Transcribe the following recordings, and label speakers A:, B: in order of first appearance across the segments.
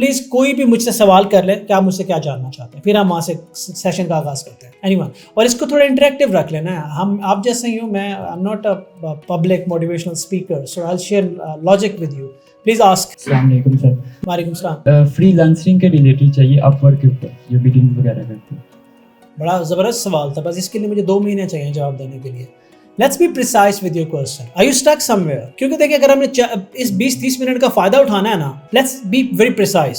A: Please कोई भी मुझसे सवाल कर ले कि आप मुझसे क्या जानना चाहते हैं, फिर हम वहाँ से सेशन का आगाज़ करते हैं। एनीवन, और इसको थोड़ा इंटरेक्टिव रख लेना है। हम आप जैसे ही हूँ, मैं I am not a public motivational speaker, so I will share logic with you. Please ask.
B: अस्सलाम वालेकुम सर।
A: वालेकुम सलाम।
B: फ्रीलांसिंग के रिलेटेड चाहिए अपवर्क के ऊपर, जो बिगिनिंग वगैरह करते हैं।
A: बड़ा ज़बरदस्त सवाल था, बस इसके लिए मुझे 2 महीने चाहिए जवाब देने के लिए। Let's be precise with your question. Are you stuck somewhere? क्योंकि देखिए, अगर हमने इस 20-30 मिनट का फ़ायदा उठाना है ना, लेट्स बी वेरी प्रिसाइज,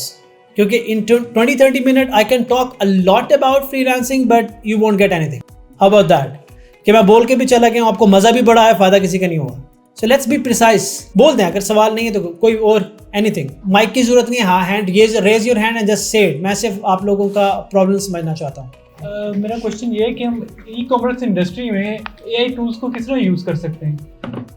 A: क्योंकि इन 20-30 minute I can talk a lot about freelancing but you won't get anything. How about that, कि मैं बोल के भी चला गया हूँ, आपको मज़ा भी बड़ा है, फ़ायदा किसी का नहीं हुआ। So let's be precise. बोल दें, अगर सवाल नहीं है तो कोई और एनीथिंग। माइक की ज़रूरत नहीं है, हाँ हैंड, ये raise your hand and just say it. मैं सिर्फ आप लोगों का प्रॉब्लम समझना चाहता हूँ।
C: मेरा क्वेश्चन ये है कि हम ई कॉमर्स इंडस्ट्री में एआई टूल्स को किस तरह यूज़ कर सकते हैं?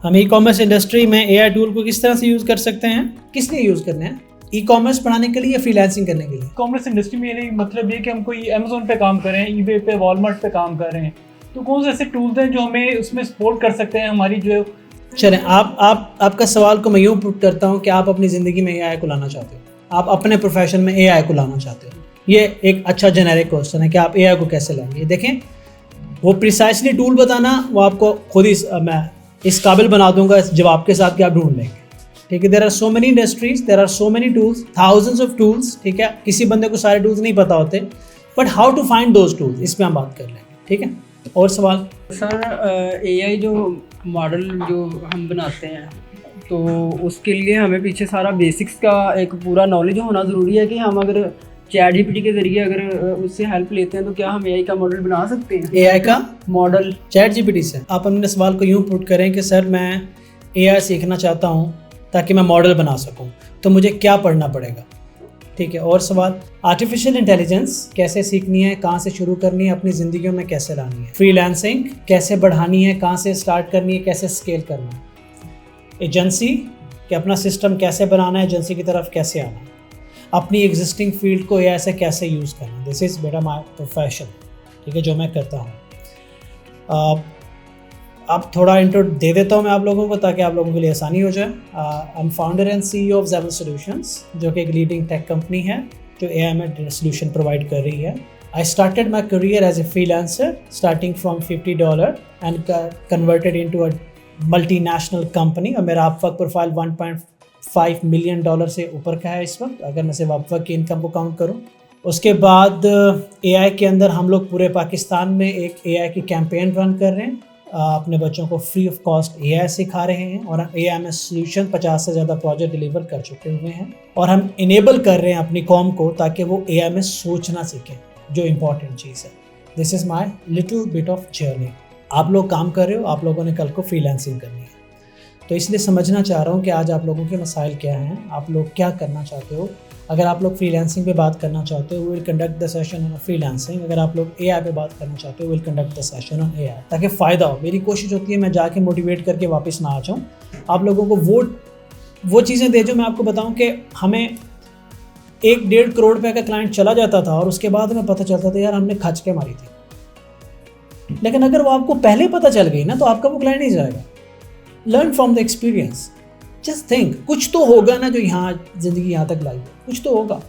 A: हम ई कॉमर्स इंडस्ट्री में एआई टूल को किस तरह से यूज़ कर सकते हैं? किस लिए यूज़ करने हैं? ई कॉमर्स पढ़ाने के लिए या फ्रीलांसिंग करने के लिए?
C: कॉमर्स इंडस्ट्री में ये मतलब ये कि हम कोई अमेजोन पे काम कर रहे हैं, ईबे पे, वॉलमार्ट पे काम कर रहे हैं, तो कौन से ऐसे टूल्स हैं जो हमें उसमें सपोर्ट कर सकते हैं हमारी जो।
A: चलें, आपका सवाल को मैं यूँ पुट करता हूँ कि आप अपनी ज़िंदगी में एआई को लाना चाहते हो, आप अपने प्रोफेशन में एआई को लाना चाहते हो। ये एक अच्छा जेनेरिक क्वेश्चन है कि आप एआई को कैसे लाएंगे। देखें, वो प्रिसाइसली टूल बताना, वो आपको खुद ही मैं इस काबिल बना दूंगा इस जवाब के साथ कि आप ढूंढ लेंगे। ठीक है, there are so many industries, there are so many tools, thousands of tools. ठीक है, किसी बंदे को सारे टूल्स नहीं पता होते, but how to find those tools, इस पर हम बात कर लेंगे। ठीक है, और सवाल?
D: सर, एआई जो मॉडल जो हम बनाते हैं, तो उसके लिए हमें पीछे सारा बेसिक्स का एक पूरा नॉलेज होना ज़रूरी है कि हम अगर चैट जीपीटी के ज़रिए अगर उससे हेल्प लेते हैं तो क्या हम एआई का मॉडल बना सकते हैं?
A: एआई का
D: मॉडल
A: चैट जीपीटी से? आप अपने सवाल को यूँ पुट करें कि सर मैं एआई सीखना चाहता हूँ ताकि मैं मॉडल बना सकूँ, तो मुझे क्या पढ़ना पड़ेगा? ठीक है, और सवाल? आर्टिफिशियल इंटेलिजेंस कैसे सीखनी है, कहाँ से शुरू करनी है, अपनी ज़िंदगियों में कैसे लानी है? फ्रीलांसिंग कैसे बढ़ानी है, कहाँ से स्टार्ट करनी है, कैसे स्केल करना है? एजेंसी कि अपना सिस्टम कैसे बनाना है, एजेंसी की तरफ कैसे आना है? अपनी एग्जिस्टिंग फील्ड को एआई से कैसे यूज़ करना? दिस इज़ बेटा माय प्रोफेशन। ठीक है, जो मैं करता हूँ। अब थोड़ा इंट्रो दे देता हूँ मैं आप लोगों को ताकि आप लोगों के लिए आसानी हो जाए। I am founder and CEO of Xeven solutions, जो कि एक लीडिंग टेक कंपनी है जो एआई में सोल्यूशन प्रोवाइड कर रही है। I started my career as a freelancer starting from $50 and converted into a multinational company, और मेरा अपवर्क प्रोफाइल $1.5 मिलियन से ऊपर का है इस वक्त, अगर मैं सिर्फ अपवर्क की इनकम को काउंट करूँ। उसके बाद एआई के अंदर हम लोग पूरे पाकिस्तान में एक एआई की कैंपेन रन कर रहे हैं। अपने बच्चों को फ्री ऑफ कॉस्ट एआई सिखा रहे हैं, और एआई में सोल्यूशन 50 से ज़्यादा प्रोजेक्ट डिलीवर कर चुके हुए हैं, और हम इनेबल कर रहे हैं अपनी कॉम को ताकि वो एआई में सोचना सीखें, जो इम्पॉर्टेंट चीज़ है। This is my little bit of journey. आप लोग काम कर रहे हो, आप लोगों ने कल को फ्रीलांसिंग करनी है, तो इसलिए समझना चाह रहा हूँ कि आज आप लोगों के मसाइल क्या हैं, आप लोग क्या करना चाहते हो। अगर आप लोग फ्रीलांसिंग पे बात करना चाहते हो, will conduct the session on freelancing. अगर आप लोग एआई पे बात करना चाहते हो, will conduct the session on AI, ताकि फ़ायदा हो। मेरी कोशिश होती है मैं जाके मोटिवेट करके वापस ना आ जाऊँ, आप लोगों को वो चीज़ें दे जो मैं आपको बताऊँ कि हमें 1-1.5 करोड़ रुपये का क्लाइंट चला जाता था और उसके बाद हमें पता चलता था यार हमने खच के मारी थी। लेकिन अगर वो आपको पहले पता चल गई ना, तो आपका वो क्लाइंट नहीं जाएगा। Learn from the experience, just think, कुछ तो होगा ना जो यहाँ ज़िंदगी यहाँ तक लाई, कुछ तो होगा।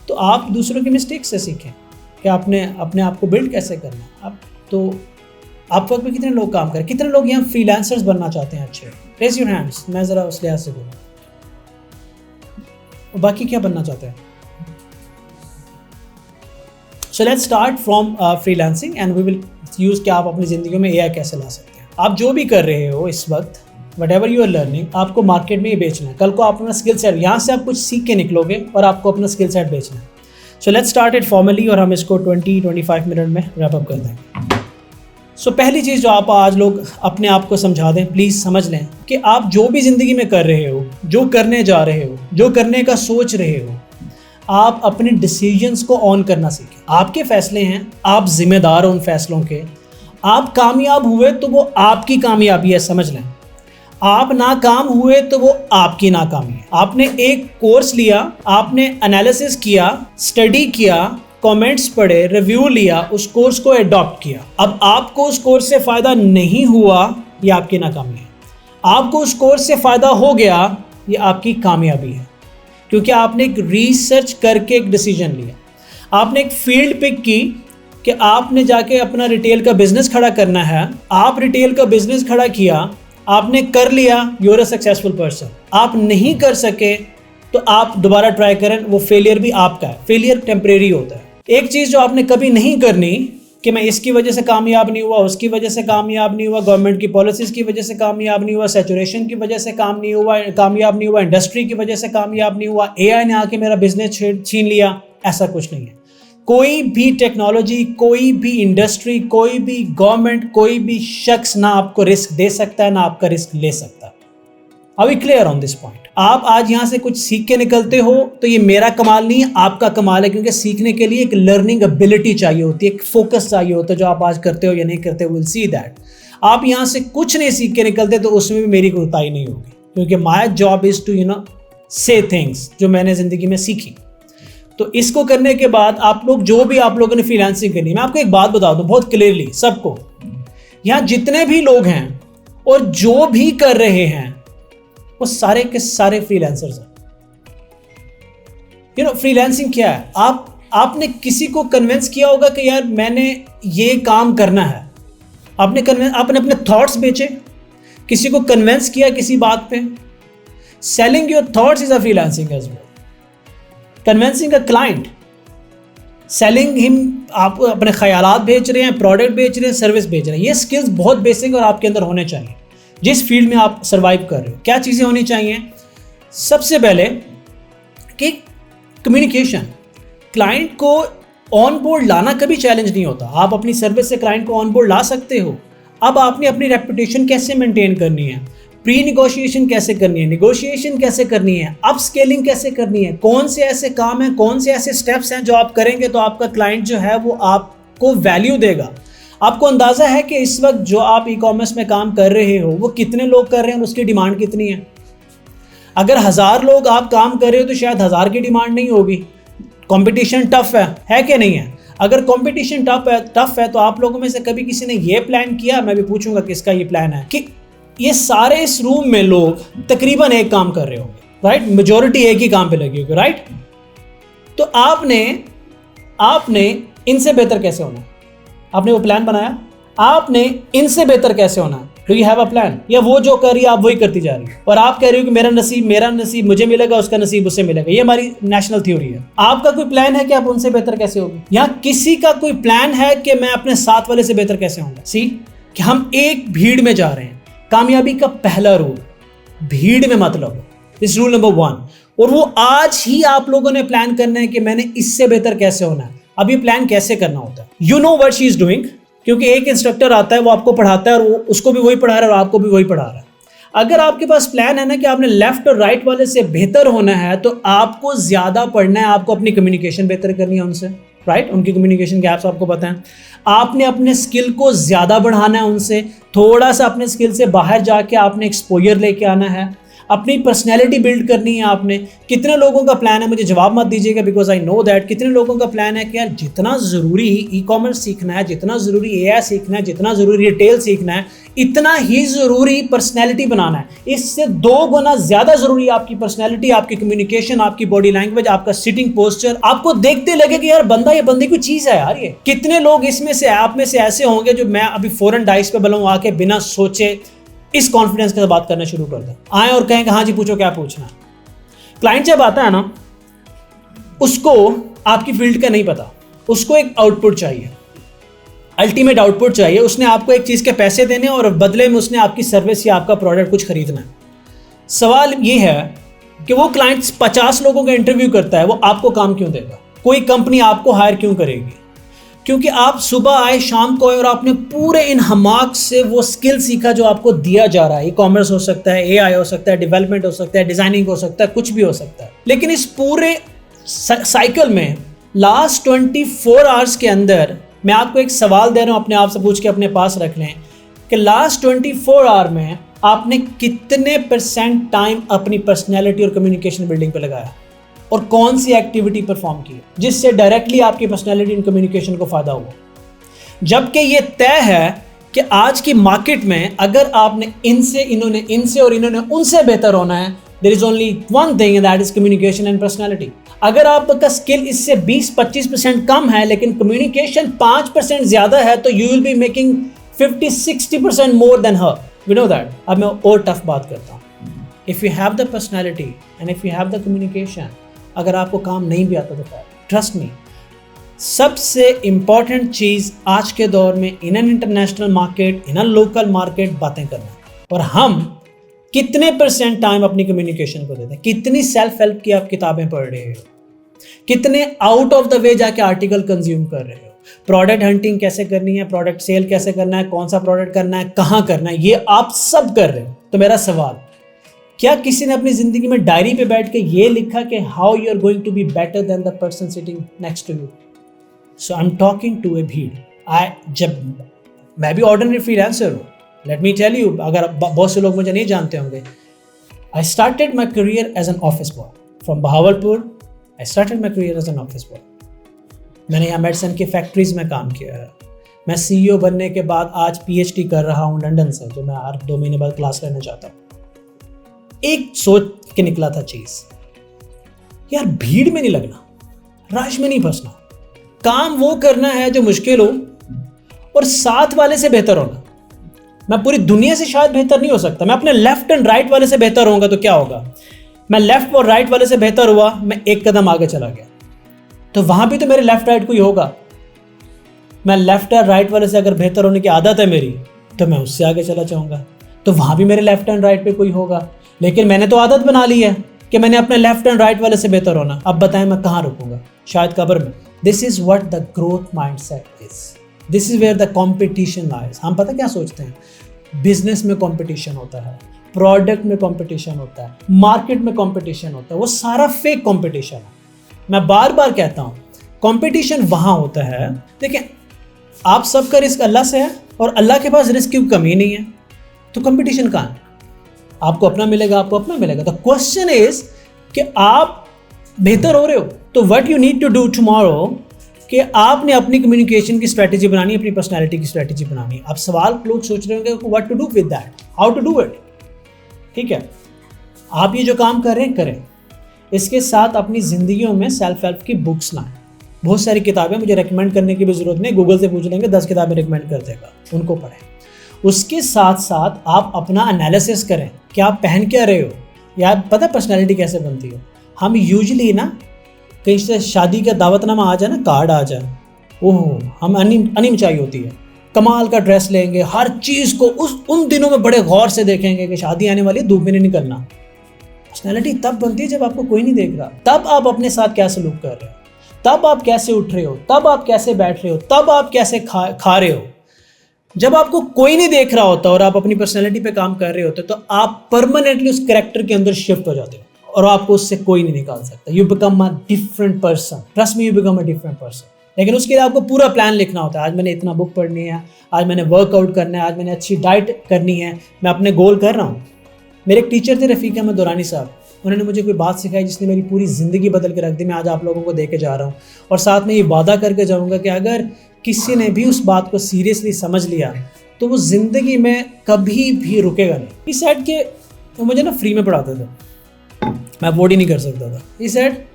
A: तो आप दूसरों की मिस्टेक से सीखें कि आपने अपने आप को बिल्ड कैसे करना है। अब तो आप वक्त में कितने लोग काम करें, कितने लोग यहाँ फ्रीलांसर्स बनना चाहते हैं? अच्छे, रेज योर हैंड्स, मैं ज़रा उस लिहाज से बोलूँ। बाकी क्या बनना चाहते हैं? So let's start from freelancing and we will use कि आप अपनी ज़िंदगी में एआई कैसे ला सकते हैं। आप जो भी कर रहे हो इस वक्त, whatever you are learning, आपको मार्केट में ये बेचना है। कल को आप अपना स्किल सेट, यहाँ से आप कुछ सीख के निकलोगे और आपको अपना स्किल सेट बेचना है। सो लेट्स स्टार्ट इट फॉर्मली, और हम इसको 20-25 मिनट में रैप अप कर देंगे। सो पहली चीज़ जो आप आज लोग अपने आप को समझा दें, प्लीज़ समझ लें कि आप जो भी ज़िंदगी में कर रहे हो, जो करने जा रहे हो, जो करने का सोच रहे हो, आप अपने डिसीजंस को ऑन करना सीखें। आपके फैसले हैं, आप जिम्मेदार हो उन फैसलों के। आप कामयाब हुए तो वो आपकी कामयाबी है, समझ लें। आप नाकाम हुए तो वो आपकी नाकामी है। आपने एक कोर्स लिया, आपने एनालिसिस किया, स्टडी किया, कमेंट्स पढ़े, रिव्यू लिया, उस कोर्स को एडॉप्ट किया। अब आपको उस कोर्स से फ़ायदा नहीं हुआ, ये आपकी नाकामी है। आपको उस कोर्स से फ़ायदा हो गया, ये आपकी कामयाबी है। क्योंकि आपने एक रिसर्च करके एक डिसीजन लिया, आपने एक फील्ड पिक की कि आपने जाके अपना रिटेल का बिजनेस खड़ा करना है। आप रिटेल का बिजनेस खड़ा किया, आपने कर लिया, you are a successful person. आप नहीं कर सके तो आप दोबारा ट्राई करें, वो फेलियर भी आपका है, फेलियर टेम्परेरी होता है। एक चीज़ जो आपने कभी नहीं करनी कि मैं इसकी वजह से कामयाब नहीं हुआ, उसकी वजह से कामयाब नहीं हुआ, गवर्नमेंट की पॉलिसीज़ की वजह से कामयाब नहीं हुआ, सैचुरेशन की वजह से कामयाब नहीं हुआ, इंडस्ट्री की वजह से कामयाब नहीं हुआ, एआई ने आके मेरा बिजनेस छीन लिया, ऐसा कुछ नहीं है। कोई भी टेक्नोलॉजी, कोई भी इंडस्ट्री, कोई भी गवर्नमेंट, कोई भी शख्स ना आपको रिस्क दे सकता है, ना आपका रिस्क ले सकता। Are we clear on this point? आप आज यहाँ से कुछ सीख के निकलते हो तो ये मेरा कमाल नहीं है, आपका कमाल है, क्योंकि सीखने के लिए एक लर्निंग एबिलिटी चाहिए होती है, एक फोकस चाहिए होता है, जो आप आज करते हो या नहीं करते, विल सी दैट। आप यहाँ से कुछ नहीं सीख के निकलते तो उसमें भी मेरी कोताही नहीं होगी, क्योंकि माई जॉब इज़ टू से थिंग्स जो मैंने ज़िंदगी में सीखी। तो इसको करने के बाद आप लोग जो भी आप लोगों ने फ्रीलांसिंग करनी, मैं आपको एक बात बता दूं बहुत क्लियरली सबको, यहाँ जितने भी लोग हैं और जो भी कर रहे हैं वो सारे के सारे फ्रीलांसर्स हैं। फ्रीलांसिंग क्या है? आपने किसी को कन्विंस किया होगा कि यार मैंने ये काम करना है, आपने अपने थॉट्स बेचे, किसी को कन्विंस किया किसी बात पे। Selling your thoughts is a freelancing as well. Convincing a client, selling him, आप अपने ख्यालात बेच रहे हैं, प्रोडक्ट बेच रहे हैं, सर्विस बेच रहे हैं। ये स्किल्स बहुत बेसिक और आपके अंदर होने चाहिए जिस फील्ड में आप सर्वाइव कर रहे हो। क्या चीज़ें होनी चाहिए? सबसे पहले कि कम्युनिकेशन। क्लाइंट को ऑन बोर्ड लाना कभी चैलेंज नहीं होता, आप अपनी सर्विस से क्लाइंट को ऑन बोर्ड ला सकते हो। अब आपने अपनी रेपुटेशन कैसे मेंटेन करनी है, प्री निगोशिएशन कैसे करनी है, निगोशिएशन कैसे करनी है, अप स्केलिंग कैसे करनी है, कौन से ऐसे काम हैं, कौन से ऐसे स्टेप्स हैं जो आप करेंगे तो आपका क्लाइंट जो है वो आपको वैल्यू देगा। आपको अंदाज़ा है कि इस वक्त जो आप ई-कॉमर्स में काम कर रहे हो वो कितने लोग कर रहे हैं और उसकी डिमांड कितनी है? अगर 1000 लोग आप काम कर रहे हो तो शायद 1000 की डिमांड नहीं होगी। कंपटीशन टफ है कि नहीं है? अगर कंपटीशन टफ है तो आप लोगों में से कभी किसी ने ये प्लान किया, मैं भी पूछूंगा किसका ये प्लान है, कि ये सारे इस रूम में लोग तकरीबन एक काम कर रहे होंगे, राइट? मेजॉरिटी एक ही काम पे लगी होगी, राइट? तो आपने इनसे बेहतर कैसे होना? आपने वो प्लान बनाया, आपने इनसे बेहतर कैसे होना? Do you have a plan? या वो जो कर रही है आप वही करती जा रही है और आप कह रही हो कि मेरा नसीब मुझे मिलेगा, उसका नसीब उससे मिलेगा। ये हमारी नेशनल थ्योरी है। आपका कोई प्लान है कि आप उनसे बेहतर कैसे होगे? यहाँ किसी का कोई प्लान है कि मैं अपने साथ वाले से बेहतर कैसे होऊंगा? सी कि हम एक भीड़ में जा रहे हैं। कामयाबी का पहला रूल, भीड़ में मत लगो, इस रूल नंबर 1। और वो आज ही आप लोगों ने प्लान करना है कि मैंने इससे बेहतर कैसे होना है। अब ये प्लान कैसे करना होता है? You know what she is doing, क्योंकि एक इंस्ट्रक्टर आता है, वो आपको पढ़ाता है और वो उसको भी वही पढ़ा रहा है और आपको भी वही पढ़ा रहा है। अगर आपके पास प्लान है ना कि आपने लेफ्ट और राइट वाले से बेहतर होना है तो आपको ज़्यादा पढ़ना है, आपको अपनी कम्युनिकेशन बेहतर करनी है उनसे, राइट? उनकी कम्युनिकेशन गैप्स आपको पता है। आपने अपने स्किल को ज़्यादा बढ़ाना है उनसे, थोड़ा सा अपने स्किल से बाहर जाके आपने एक्सपोजर लेके आना है, अपनी पर्सनैलिटी बिल्ड करनी है आपने। कितने लोगों का प्लान है, मुझे जवाब मत दीजिएगा बिकॉज आई नो दैट, कितने लोगों का प्लान है कि यार जितना ज़रूरी ई-कॉमर्स सीखना है, जितना ज़रूरी एआई सीखना है, जितना ज़रूरी रिटेल सीखना है, इतना ही ज़रूरी पर्सनैलिटी बनाना है। इससे 2 गुना ज़्यादा ज़रूरी आपकी पर्सनैलिटी, आपकी कम्युनिकेशन, आपकी बॉडी लैंग्वेज, आपका सिटिंग पोस्चर। आपको देखते लगे कि यार ये बंदे की चीज़ है यार। ये कितने लोग इसमें से, आप में से ऐसे होंगे जो मैं अभी फ़ौरन डाइस पे बुलाऊं, आके बिना सोचे इस कॉन्फिडेंस के साथ बात करना शुरू कर दें, आए और कहें कि हाँ जी पूछो क्या पूछना है। क्लाइंट जब आता है ना, उसको आपकी फील्ड का नहीं पता, उसको एक आउटपुट चाहिए, अल्टीमेट आउटपुट चाहिए। उसने आपको एक चीज़ के पैसे देने और बदले में उसने आपकी सर्विस या आपका प्रोडक्ट कुछ खरीदना है। सवाल ये है कि वो क्लाइंट 50 लोगों का इंटरव्यू करता है, वो आपको काम क्यों देगा? कोई कंपनी आपको हायर क्यों करेगी? क्योंकि आप सुबह आए, शाम को आए और आपने पूरे इन हमाक से वो स्किल सीखा जो आपको दिया जा रहा है। ई-कॉमर्स हो सकता है, एआई हो सकता है, डेवलपमेंट हो सकता है, डिज़ाइनिंग हो सकता है, कुछ भी हो सकता है। लेकिन इस पूरे साइकिल में लास्ट 24 आवर्स के अंदर मैं आपको एक सवाल दे रहा हूँ, अपने आप से पूछ के अपने पास रख लें कि लास्ट 24 आवर में आपने कितने % टाइम अपनी पर्सनैलिटी और कम्युनिकेशन बिल्डिंग पे लगाया और कौन सी एक्टिविटी परफॉर्म की जिससे डायरेक्टली आपकी पर्सनैलिटी एंड कम्युनिकेशन को फ़ायदा हुआ। जबकि ये तय है कि आज की मार्केट में अगर आपने इनसे उनसे बेहतर होना है, there is only one thing and that is communication and personality. अगर आपका स्किल इससे 20-25% कम है लेकिन कम्युनिकेशन 5% ज्यादा है तो you will be making 50-60% more than her, we know that. अब मैं और टफ बात करता हूँ, if you have the personality and if you have the communication, अगर आपको काम नहीं भी आता तो ट्रस्ट मी, सबसे इंपॉर्टेंट चीज आज के दौर में in an international market, in an local market बातें करना। और हम कितने % टाइम अपनी कम्युनिकेशन को देते हैं? कितनी सेल्फ हेल्प की आप किताबें पढ़ रहे हो? कितने आउट ऑफ द वे जाके आर्टिकल कंज्यूम कर रहे हो? प्रोडक्ट हंटिंग कैसे करनी है, प्रोडक्ट सेल कैसे करना है, कौन सा प्रोडक्ट करना है, कहाँ करना है, ये आप सब कर रहे हो। तो मेरा सवाल, क्या किसी ने अपनी जिंदगी में डायरी पे बैठ के ये लिखा कि how you are going to be better than the person sitting next to you? So I am talking to a भीड़। जब मैं भी ऑर्डिनरी फ्रीलांसर हूँ, लेट मी टेल यू, अगर बहुत से लोग मुझे नहीं जानते होंगे, I started my career as an office boy from Bahawalpur. I started my career as an office boy. मैंने यहाँ मेडिसिन की फैक्ट्रीज में काम किया है। मैं CEO बनने के बाद आज PhD कर रहा हूँ लंदन से, जो मैं हर 2 महीने बाद क्लास लेना चाहता हूँ। एक सोच के निकला था चीज, यार भीड़ में नहीं लगना, रश में नहीं फंसना, काम वो करना है जो मुश्किल हो और साथ वाले से बेहतर होना। मैं पूरी दुनिया से शायद बेहतर नहीं हो सकता, मैं अपने लेफ्ट एंड राइट वाले से बेहतर होऊंगा तो क्या होगा? मैं लेफ्ट और राइट वाले से बेहतर हुआ, मैं एक कदम आगे चला गया, तो वहां भी तो मेरे लेफ्ट राइट कोई होगा। मैं लेफ्ट और राइट वाले से अगर बेहतर होने की आदत है मेरी, तो मैं उससे आगे चला जाऊंगा, तो वहां भी मेरे लेफ्ट एंड राइट पे कोई होगा। लेकिन मैंने तो आदत बना ली है कि मैंने अपने लेफ्ट एंड राइट वाले से बेहतर होना। अब बताएं मैं कहाँ रुकूंगा? शायद कब्र में। This is what the growth mindset is, this is where the competition lies. हम पता क्या सोचते हैं? बिजनेस में कंपटीशन होता है, प्रोडक्ट में कंपटीशन होता है, मार्केट में कंपटीशन होता है, वो सारा फेक कंपटीशन है। मैं बार बार कहता हूँ, कंपटीशन वहां होता है, देखिए आप सबका रिस्क अल्लाह से है और अल्लाह के पास रिस्क की कमी नहीं है, तो कंपटीशन कहाँ है? आपको अपना मिलेगा, आपको अपना मिलेगा। द क्वेश्चन इज कि आप बेहतर हो रहे हो, तो what you need to do tomorrow कि आपने अपनी कम्युनिकेशन की स्ट्रैटेजी बनानी, अपनी पर्सनालिटी की स्ट्रैटेजी बनानी। आप सवाल लोग सोच रहे होंगे what to do with that, how to do it. ठीक है, आप ये जो काम कर रहे हैं करें, इसके साथ अपनी जिंदगियों में सेल्फ हेल्प की बुक्स लाएं। बहुत सारी किताबें, मुझे रेकमेंड करने की भी जरूरत नहीं, गूगल से पूछ लेंगे 10 किताबें रिकमेंड कर देगा, उनको पढ़ें। उसके साथ साथ आप अपना एनालिसिस करें कि आप पहन क्या रहे हो। यार पता पर्सनैलिटी कैसे बनती है? हम यूजली ना कहीं से शादी का दावतनामा आ जाए ना, कार्ड आ जाए, ओह हम अनिमचाई होती है, कमाल का ड्रेस लेंगे, हर चीज़ को उन दिनों में बड़े गौर से देखेंगे कि शादी आने वाली है, धूप में नहीं निकलना। पर्सनैलिटी तब बनती है जब आपको कोई नहीं देख रहा, तब आप अपने साथ क्या सलूक कर रहे हो, तब आप कैसे उठ रहे हो, तब आप कैसे बैठ रहे हो, तब आप कैसे खा रहे हो। जब आपको कोई नहीं देख रहा होता और आप अपनी पर्सनैलिटी पे काम कर रहे होते तो आप परमानेंटली उस कैरेक्टर के अंदर शिफ्ट हो जाते हो और आपको उससे कोई नहीं निकाल सकता। You become a different person, trust me, you become a different person. लेकिन उसके लिए आपको पूरा प्लान लिखना होता है। आज मैंने इतना बुक पढ़नी है, आज मैंने वर्कआउट करना है, आज मैंने अच्छी डाइट करनी है, मैं अपने गोल कर रहा हूँ। मेरे एक टीचर थे रफ़ीक अहमद दुरानी साहब, उन्होंने मुझे कोई बात सिखाई जिसने मेरी पूरी ज़िंदगी बदल के रख दी। मैं आज आप लोगों को दे के जा रहा हूँ और साथ में ये वादा करके जाऊँगा कि अगर किसी ने भी उस बात को सीरियसली समझ लिया तो वो ज़िंदगी में कभी भी रुकेगा नहीं। इस सेट के वो मुझे ना फ्री में पढ़ाते थे, मैं अफोर्ड ही नहीं कर सकता था। इस सेट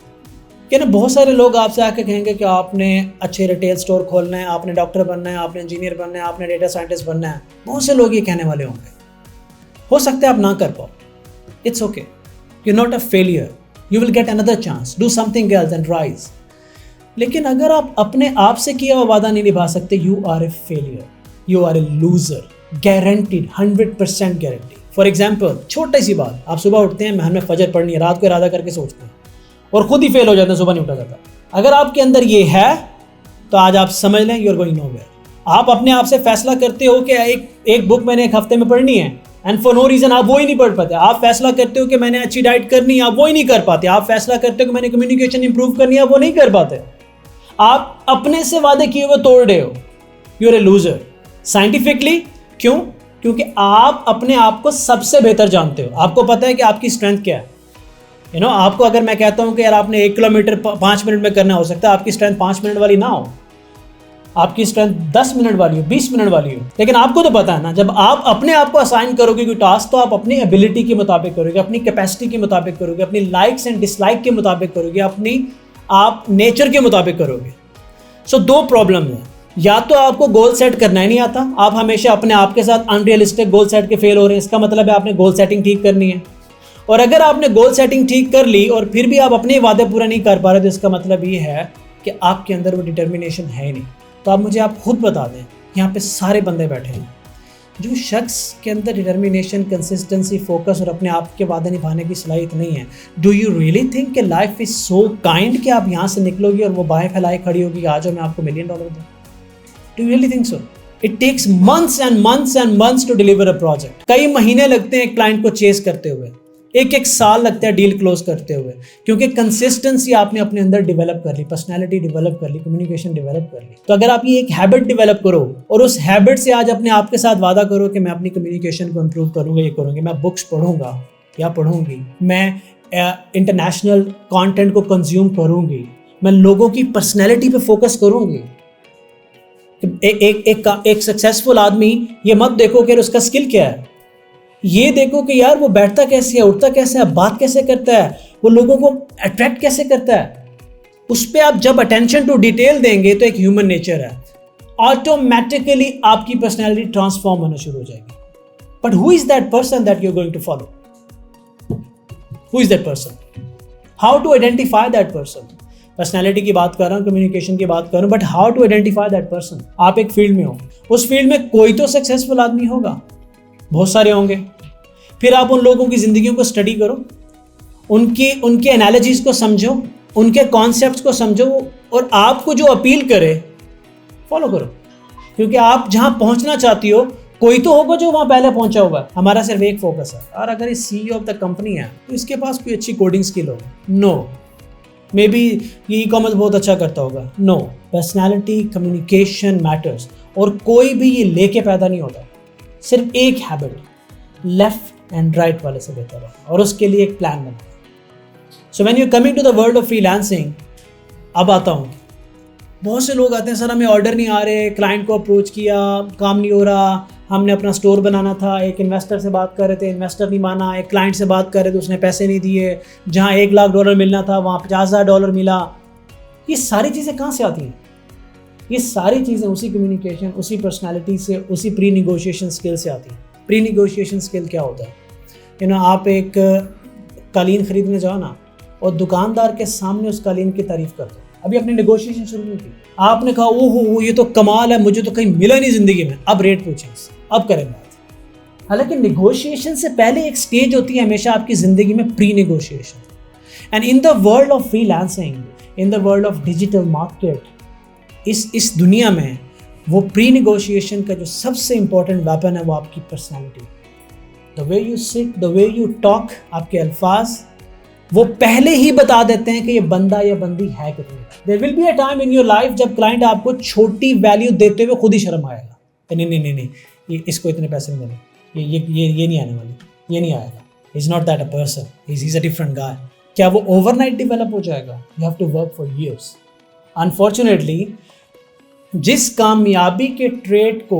A: कि ना बहुत सारे लोग आपसे आके कहेंगे कि आपने अच्छे रिटेल स्टोर खोलना है, आपने डॉक्टर बनना है, आपने इंजीनियर बनना है, आपने डेटा साइंटिस्ट बनना है। बहुत से लोग ये कहने वाले होंगे, हो सकता है आप ना कर पाओ, it's okay, you not a failure, you will get another chance, do something else and rise. लेकिन अगर आप अपने आप से किया हुआ वादा नहीं निभा सकते, you are a failure, you are a loser, guaranteed, 100% guarantee. For example, छोटी सी बात, आप सुबह उठते हैं, हमें फजर पढ़नी है, रात को इरादा करके सोचते हैं और खुद ही फेल हो जाते हैं, सुबह नहीं उठा जाता। अगर आपके अंदर ये है तो आज आप समझ लें यू आर गोइंग नोवेयर। आप अपने आप से फैसला करते हो कि एक बुक मैंने एक हफ्ते में पढ़नी है एंड फॉर नो रीज़न आप वो ही नहीं पढ़ पाते। आप फैसला करते हो कि मैंने अच्छी डाइट करनी है, आप वो ही नहीं कर पाते। आप फैसला करते हो कि मैंने कम्युनिकेशन इंप्रूव करनी है, आप वो नहीं कर पाते। आप अपने से वादे किए हुए तोड़ रहे हो, you are a loser. Scientifically क्यों? क्योंकि आप अपने आप को सबसे बेहतर जानते हो, आपको पता है कि आपकी स्ट्रेंथ क्या है। आपको अगर मैं कहता हूं कि यार आपने 1 किलोमीटर 5 मिनट में करना, हो सकता है आपकी स्ट्रेंथ 5 मिनट वाली ना हो, आपकी स्ट्रेंथ 10 मिनट वाली हो, 20 मिनट वाली हो, लेकिन आपको तो पता है ना, जब आप अपने आप को असाइन करोगे कोई टास्क तो आप अपनी एबिलिटी के मुताबिक करोगे, अपनी कैपेसिटी के मुताबिक करोगे, अपनी लाइक्स एंड डिसलाइक के मुताबिक करोगे, अपनी आप नेचर के मुताबिक करोगे। सो दो प्रॉब्लम है, या तो आपको गोल सेट करना ही नहीं आता, आप हमेशा अपने आप के साथ अनरियलिस्टिक गोल सेट के फेल हो रहे हैं, इसका मतलब है आपने गोल सेटिंग ठीक करनी है। और अगर आपने गोल सेटिंग ठीक कर ली और फिर भी आप अपने वादे पूरा नहीं कर पा रहे तो इसका मतलब ये है कि आपके अंदर वो डिटर्मिनेशन है ही नहीं। तो आप खुद बता दें, यहाँ पे सारे बंदे बैठे हैं, जो शख्स के अंदर डिटर्मिनेशन, कंसिस्टेंसी, फोकस और अपने आप के वादे निभाने की सलाहियत नहीं है, डू यू रियली थिंक कि लाइफ इज सो काइंड कि आप यहाँ से निकलोगी और वो बाहें फैलाए खड़ी होगी, आ जाओ मैं आपको $1 मिलियन दूँ? Do you really think so? It takes months and months and months to deliver a project. कई महीने लगते हैं एक क्लाइंट को चेस करते हुए, एक साल लगता है डील क्लोज करते हुए, क्योंकि कंसिस्टेंसी आपने अपने अंदर डेवलप कर ली, पर्सनालिटी डेवलप कर ली, कम्युनिकेशन डेवलप कर ली। तो अगर आप ये एक हैबिट डेवलप करो और उस हैबिट से आज अपने आप के साथ वादा करो कि मैं अपनी कम्युनिकेशन को इम्प्रूव करूंगा, ये करूँगी, मैं बुक्स पढ़ूंगा या पढ़ूंगी, मैं इंटरनेशनल कंटेंट को कंज्यूम करूंगी, मैं लोगों की पर्सनैलिटी पे फोकस करूंगी। एक सक्सेसफुल आदमी ये मत देखो कि उसका स्किल क्या है, ये देखो कि यार वो बैठता कैसे है, उठता कैसे है, बात कैसे करता है, वो लोगों को अट्रैक्ट कैसे करता है। उस पर आप जब अटेंशन टू डिटेल देंगे तो एक ह्यूमन नेचर है, ऑटोमेटिकली आपकी पर्सनैलिटी ट्रांसफॉर्म होना शुरू हो जाएगी। But who is that person that you are going to follow? Who is that person? How to identify that person? Personality की बात कर रहा हूँ, कम्युनिकेशन की बात कर रहा हूँ, but how to identify that person? आप एक फील्ड में हो, उस फील्ड में कोई तो सक्सेसफुल आदमी होगा, बहुत सारे होंगे, फिर आप उन लोगों की ज़िंदगियों को स्टडी करो, उनके एनालॉजीज को समझो, उनके कॉन्सेप्ट्स को समझो और आपको जो अपील करे फॉलो करो, क्योंकि आप जहाँ पहुँचना चाहती हो कोई तो होगा जो वहाँ पहले पहुँचा होगा। हमारा सिर्फ एक फोकस है, और अगर इस CEO ऑफ द कंपनी है तो इसके पास कोई अच्छी कोडिंग स्किल होगा? नो। मे बी ये e-commerce बहुत अच्छा करता होगा? नो। पर्सनैलिटी, कम्युनिकेशन मैटर्स, और कोई भी ये लेके पैदा नहीं होता, सिर्फ एक हैबिट लेफ्ट एंड राइट वाले से बेहतर है, और उसके लिए एक प्लान बना। So when you coming to the world of freelancing, अब आता हूँ, बहुत से लोग आते हैं, सर हमें ऑर्डर नहीं आ रहे, क्लाइंट को अप्रोच किया, काम नहीं हो रहा, हमने अपना स्टोर बनाना था, एक इन्वेस्टर से बात कर रहे थे, इन्वेस्टर नहीं माना, एक क्लाइंट से बात कर रहे थे, उसने पैसे नहीं दिए, जहाँ $1 लाख मिलना था वहाँ $50,000 मिला। ये सारी चीज़ें कहाँ से आती हैं? ये सारी चीज़ें उसी कम्युनिकेशन, उसी पर्सनालिटी से, उसी प्री निगोशिएशन स्किल से आती हैं। प्री निगोशिएशन स्किल क्या होता है? आप एक कालीन खरीदने जाओ ना और दुकानदार के सामने उस कालीन की तारीफ कर दो, अभी अपनी नेगोशिएशन शुरू नहीं की, आपने कहा ओहो ये तो कमाल है, मुझे तो कहीं मिला नहीं ज़िंदगी में, अब रेट पूछें, अब करें बात। हालांकि नेगोशिएशन से पहले एक स्टेज होती है हमेशा आपकी ज़िंदगी में, pre negotiation. And in the world of freelancing, in the world of digital market, इस दुनिया में वो प्री नेगोशिएशन का जो सबसे इंपॉर्टेंट वेपन है वो आपकी personality, the way you sit, the way you talk, आपके अल्फाज वो पहले ही बता देते हैं कि ये बंदा या बंदी है कितनी। There will be a time in your life जब क्लाइंट आपको छोटी वैल्यू देते हुए खुद ही शर्म आएगा, नहीं, ये इसको इतने पैसे मिले, ये नहीं आने वाली, ये नहीं आएगा, is not that a person, is a different guy. क्या वो ओवरनाइट डेवलप हो जाएगा? You have to work for years. Unfortunately जिस कामयाबी के ट्रेड को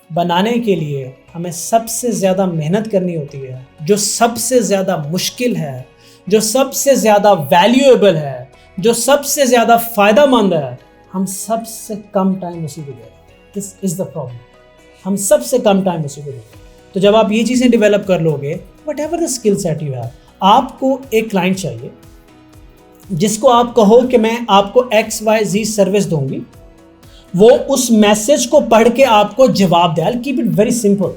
A: बनाने के लिए हमें सबसे ज़्यादा मेहनत करनी होती है, जो सबसे ज़्यादा मुश्किल है, जो सबसे ज़्यादा वैल्यूएबल है, जो सबसे ज़्यादा फ़ायदेमंद है, हम सबसे कम टाइम उसी को दे रहे हैं। दिस इज़ द प्रॉब्लम, हम सबसे कम टाइम उसी को दे रहे हैं। तो जब आप ये चीज़ें डेवलप कर लोगे, what ever the skill set you have, आपको एक क्लाइंट चाहिए जिसको आप कहो कि मैं आपको XYZ सर्विस दूंगी, वो उस मैसेज को पढ़ के आपको जवाब दे। I keep it very simple,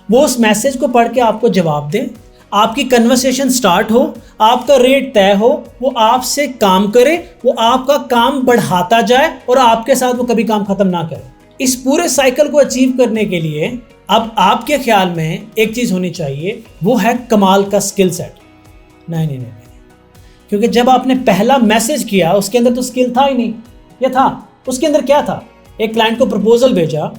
A: वो उस मैसेज को पढ़ के आपको जवाब दे, आपकी कन्वर्सेशन स्टार्ट हो, आपका रेट तय हो, वो आपसे काम करे, वो आपका काम बढ़ाता जाए और आपके साथ वो कभी काम खत्म ना करे। इस पूरे साइकिल को अचीव करने के लिए अब आपके ख्याल में एक चीज़ होनी चाहिए, वो है कमाल का स्किल सेट। नहीं, क्योंकि जब आपने पहला मैसेज किया उसके अंदर तो स्किल था ही नहीं। ये था, उसके अंदर क्या था? एक क्लाइंट को प्रपोजल भेजा,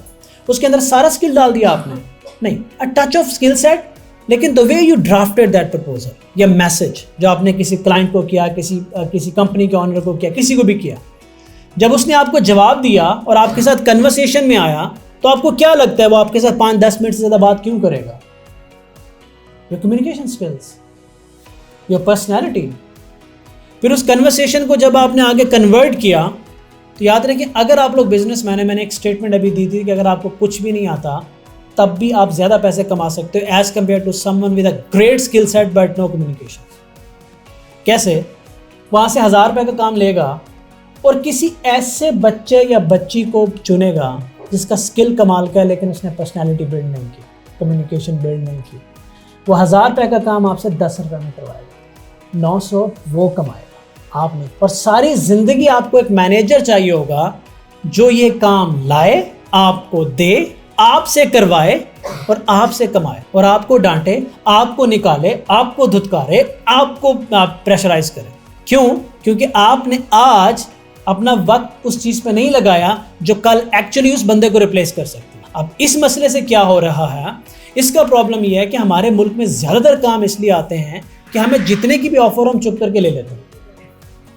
A: उसके अंदर सारा स्किल डाल दिया आपने? नहीं, a touch of skill set, लेकिन the way you drafted that proposal या मैसेज जो आपने किसी क्लाइंट को किया, किसी कंपनी के ऑनर को किया, किसी को भी किया, जब उसने आपको जवाब दिया और आपके साथ कन्वर्सेशन में आया, तो आपको क्या लगता है वो आपके साथ 5-10 मिनट से ज़्यादा बात क्यों करेगा? Your communication skills, your personality. फिर उस कन्वर्सेशन को जब आपने आगे कन्वर्ट किया, तो याद रखिए, अगर आप लोग बिजनेसमैन हैं, मैंने एक स्टेटमेंट अभी दी थी कि अगर आपको कुछ भी नहीं आता तब भी आप ज़्यादा पैसे कमा सकते हो as compare to someone with a great skill set but no communication. कैसे? वहाँ से 1000 रुपये का काम लेगा और किसी ऐसे बच्चे या बच्ची को चुनेगा जिसका स्किल कमाल का है लेकिन उसने पर्सनैलिटी बिल्ड नहीं की, कम्युनिकेशन बिल्ड नहीं की। वो 1000 रुपये का काम आपसे 10 रुपये में करवाएगा, 900 वो कमाएगा, आप नहीं। और सारी ज़िंदगी आपको एक मैनेजर चाहिए होगा जो ये काम लाए, आपको दे, आपसे करवाए और आपसे कमाए, और आपको डांटे, आपको निकाले, आपको धुतकारे, आपको प्रेशराइज करे। क्यों? क्योंकि आपने आज अपना वक्त उस चीज़ पे नहीं लगाया जो कल एक्चुअली उस बंदे को रिप्लेस कर सकती है। अब इस मसले से क्या हो रहा है, इसका प्रॉब्लम यह है कि हमारे मुल्क में ज़्यादातर काम इसलिए आते हैं कि हमें जितने की भी ऑफर हम चुप करके ले लेते हैं,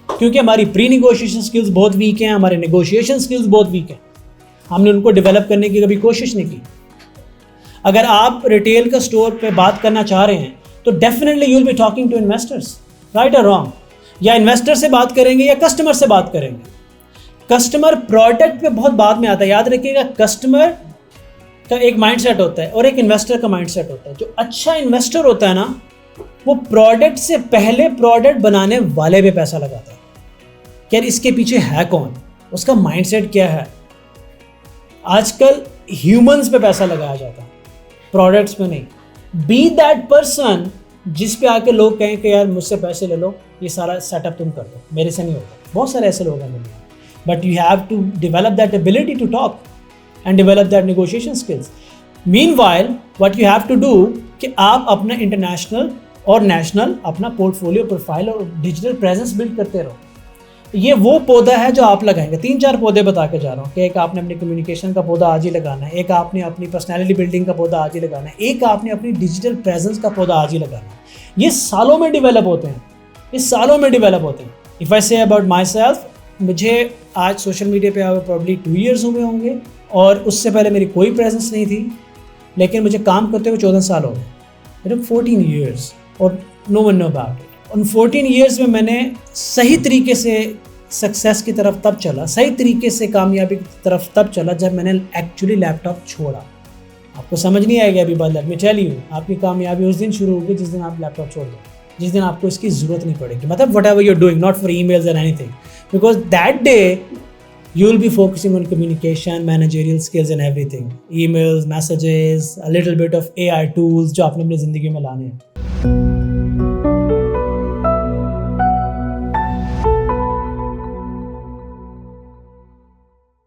A: क्योंकि हमारी प्री निगोशिएशन स्किल्स बहुत वीक हैं, हमारे निगोशिएशन स्किल्स बहुत वीक हैं, हमने उनको डेवलप करने की कभी कोशिश नहीं की। अगर आप रिटेल का स्टोर पे बात करना चाह रहे हैं तो definitely you will be talking to investors, right और रॉन्ग? या इन्वेस्टर से बात करेंगे या कस्टमर से बात करेंगे। कस्टमर प्रोडक्ट पे बहुत बाद में आता है, याद रखिएगा। कस्टमर का एक माइंडसेट होता है और एक इन्वेस्टर का माइंडसेट होता है। जो अच्छा इन्वेस्टर होता है ना, वो प्रोडक्ट से पहले प्रोडक्ट बनाने वाले पे पैसा लगाता है कि यार इसके पीछे है कौन, उसका माइंडसेट क्या है। आजकल ह्यूमंस पे पैसा लगाया जाता है, प्रोडक्ट्स पे नहीं। बी दैट पर्सन जिस पे आके लोग कहें कि यार मुझसे पैसे ले लो, ये सारा सेटअप तुम कर दो, मेरे से नहीं होगा। बहुत सारे ऐसे लोग हैं दुनिया में, but you have to develop that ability to talk and develop that negotiation skills. Meanwhile what you have to do कि आप अपना इंटरनेशनल और नेशनल अपना पोर्टफोलियो, प्रोफाइल और डिजिटल प्रेजेंस बिल्ड करते रहो। ये वो पौधा है जो आप लगाएंगे। 3-4 पौधे बता के जा रहा हूँ कि एक आपने अपनी कम्युनिकेशन का पौधा आज ही लगाना है, एक आपने अपनी पर्सनैलिटी बिल्डिंग का पौधा आज ही लगाना है, एक आपने अपनी डिजिटल प्रेजेंस का पौधा आज ही लगाना है। ये सालों में डेवलप होते हैं, इस सालों में डेवलप होते हैं। If I say about my self, मुझे आज सोशल मीडिया पे प्रॉब्ली 2 ईयर्स हुए होंगे और उससे पहले मेरी कोई प्रेजेंस नहीं थी, लेकिन मुझे काम करते हुए 14 साल हो गए। इट 14 ईयर्स और no one know about it. उन 14 ईयर्स में मैंने सही तरीके से सक्सेस की तरफ तब चला, सही तरीके से कामयाबी की तरफ तब चला जब मैंने एक्चुअली लैपटॉप छोड़ा। आपको समझ नहीं आएगी अभी बात, लेट मी टेल यू, आपकी कामयाबी उस दिन शुरू होगी जिस दिन आप लैपटॉप छोड़ दो, जिस दिन आपको इसकी ज़रूरत नहीं पड़ेगी। मतलब whatever you are doing, not for emails and anything, because that day you will be focusing on communication, managerial skills and everything, emails, messages, a little bit of AI tools जो आपने अपनी ज़िंदगी में लाने हैं।